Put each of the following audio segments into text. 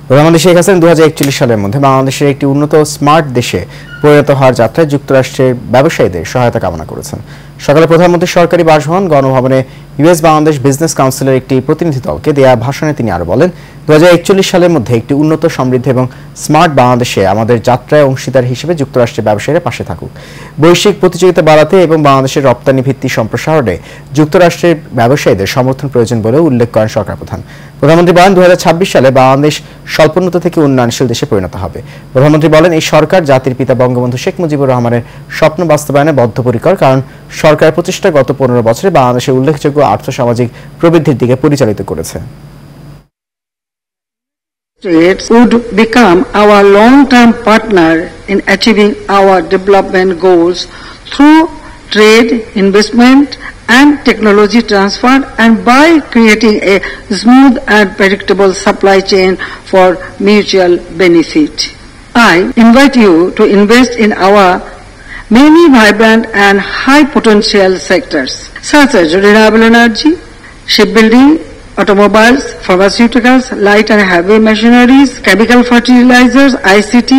প্রধানমন্ত্রী শেখ হাসিনা 2041 সালের মধ্যে বাংলাদেশের একটি উন্নত স্মার্ট দেশে পরিণত হওয়ার যাত্রায় যুক্তরাষ্ট্রের ব্যবসায়ীদের সহায়তা কামনা করেছেন। সকালে প্রধানমন্ত্রীর সরকারি বাসভবন গণভবনে ইউএস বাংলাদেশ বিজনেস কাউন্সিলের একটি প্রতিনিধি দলকে দেয়া ভাষণে তিনি আরো বলেন, 2041 সালের মধ্যে একটি উন্নত, সমৃদ্ধ এবং স্মার্ট বাংলাদেশে আমাদের যাত্রায় অংশীদার হিসেবে যুক্তরাষ্ট্রের ব্যবসায়ীরা পাশে থাকুক। বৈশ্বিক প্রতিযোগিতা বাড়াতে এবং বাংলাদেশের রপ্তানি ভিত্তি সম্প্রসারণে যুক্তরাষ্ট্রের ব্যবসায়ীদের সমর্থন প্রয়োজন বলেও উল্লেখ করেন সরকার প্রধান। প্রধানমন্ত্রী বলেন, 2026 সালে বাংলাদেশ স্বল্পোন্নত থেকে উন্নয়নশীল দেশে পরিণত হবে। প্রধানমন্ত্রী বলেন, এই সরকার জাতির পিতা বঙ্গবন্ধু শেখ মুজিবুর রহমানের স্বপ্ন বাস্তবায়নে বদ্ধপরিকর, কারণ সরকার প্রচেষ্টা গত 15 বছরে বাংলাদেশের উল্লেখযোগ্য আর্থসামাজিক প্রবৃদ্ধির দিকে পরিচালিত করেছে। Would become our long-term partner in achieving our development goals through trade, investment and technology transfer, and by creating a smooth and predictable supply chain for mutual benefit. I invite you to invest in our many vibrant and high potential sectors such as renewable energy, shipbuilding, automobiles, pharmaceuticals, light and heavy machineries, chemical fertilizers, ICT,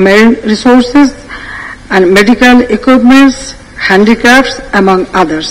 marine resources and medical equipments, handicrafts, among others.